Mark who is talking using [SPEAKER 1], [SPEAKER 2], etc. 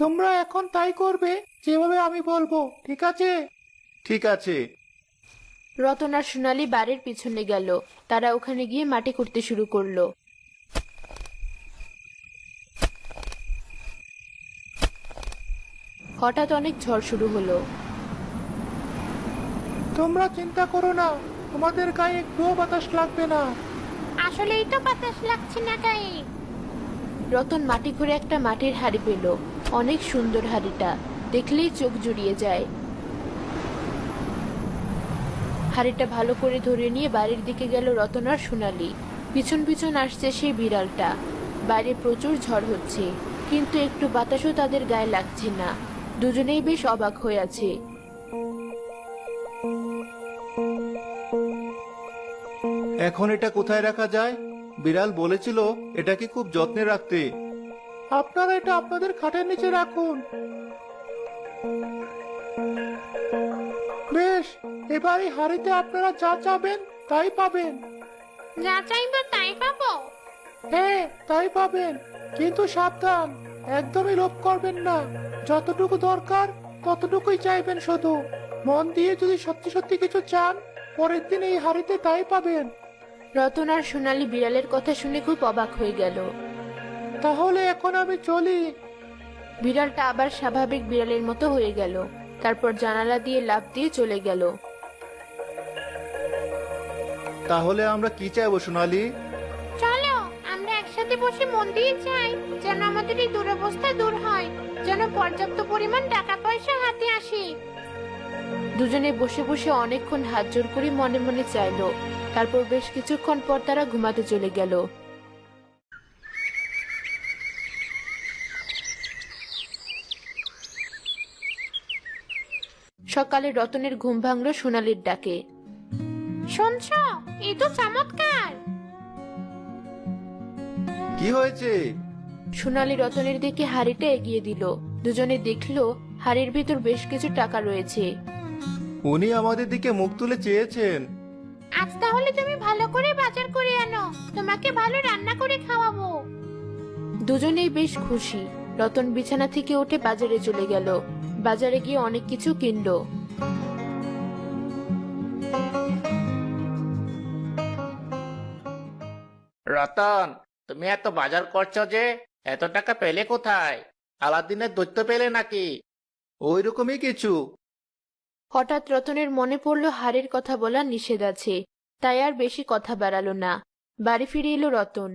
[SPEAKER 1] তোমরা এখন তাই করবে যেভাবে আমি বলবো, ঠিক আছে? ঠিক আছে।
[SPEAKER 2] রতন আর সোনালি বাড়ির পিছনে গেল। তারা ওখানে গিয়ে মাটি খুঁড়তে শুরু করলো। হঠাৎ অনেক ঝড় শুরু হলো।
[SPEAKER 1] তোমরা চিন্তা করো না, তোমাদের গায়ে একটুও বাতাস লাগবে না।
[SPEAKER 2] আসলেই তো বাতাস লাগছে না গায়ে। রতন মাটি খুঁড়ে একটা মাটির হাড়ি পেল। অনেক সুন্দর হাড়িটা, দেখলেই চোখ জুড়িয়ে যায়। হাড়িটা ভালো করে ধরে নিয়ে বাড়ির দিকে গেল রতন আর সোনালি। পিছন পিছন আসছে সেই বিড়ালটা। বাইরে প্রচুর ঝড় হচ্ছে, কিন্তু একটু বাতাসও তাদের গায়ে লাগছে না। দুজনেই বেশ অবাক হয়ে আছে।
[SPEAKER 1] এখন এটা কোথায় রাখা যায়? বিড়াল বলেছিল এটাকে খুব যত্নে রাখতে। আপনারা এটা আপনাদের খাটের নিচে রাখুন। বেশ, এবার এই হাড়িতে আপনারা যা চাবেন তাই পাবেন।
[SPEAKER 2] যা চাইবো তাই পাবো?
[SPEAKER 1] হ্যাঁ, তাই পাবেন। কিন্তু সাবধান, একদমই লোভ করবেন না। যতটুকু দরকার ততটুকুই চাইবেন শুধু। মন দিয়ে যদি সত্যি সত্যি কিছু চান, পরের দিন এই হাড়িতে তাই পাবেন।
[SPEAKER 2] রতন আর সোনালি বিড়ালের কথা শুনে খুব অবাক হয়ে গেল।
[SPEAKER 1] তাহলে এখন আমি চলি।
[SPEAKER 2] বিড়ালটা আবার স্বাভাবিক বিড়ালের মতো হয়ে গেল। তারপর জানালা দিয়ে লাফ দিয়ে চলে গেল।
[SPEAKER 1] তাহলে আমরা কি চাইবো সোনালি?
[SPEAKER 2] চলো আমরা একসাথে বসে মন দিয়ে চাই, যেন আমাদের এই দুরবস্থা দূর হয়, যেন পর্যাপ্ত পরিমাণ টাকা পয়সা হাতে আসে। দুজনে বসে বসে অনেকক্ষণ হাত জোড় করে মনে মনে চাইলো। তারপর বেশ কিছুক্ষণ পর তারা ঘুমাতে চলে গেল। সকালে রতনের ঘুম ভাঙলো সোনালির ডাকে। শুনছো, এই তো চমৎকার।
[SPEAKER 1] কি হয়েছে?
[SPEAKER 2] সোনালি রতনের দিকে হাড়িটা এগিয়ে দিল। দুজনে দেখলো হাড়ির ভিতর বেশ কিছু টাকা রয়েছে।
[SPEAKER 1] উনি আমাদের দিকে মুখ তুলে চেয়েছেন।
[SPEAKER 2] আজ তাহলে তুমি ভালো করে বাজার করে আনো, তোমাকে ভালো রান্না করে খাওয়াবো। দুজনেই বেশ খুশি। রতন বিছানা থেকে উঠে বাজারে চলে গেল। বাজারে গিয়ে অনেক কিছু কিনলো।
[SPEAKER 3] রতন, তুমি এত বাজার করছো যে, এত টাকা পেলে কোথায়? আলাদিনের দৈত্য পেলে নাকি?
[SPEAKER 1] ওই রকমই কিছু।
[SPEAKER 2] হঠাৎ রতনের মনে পড়লো হাড়ির কথা বলা নিষেধ আছে, তাই আর বেশি কথা বাড়ালো না। বাড়ি ফিরে এলো রতন।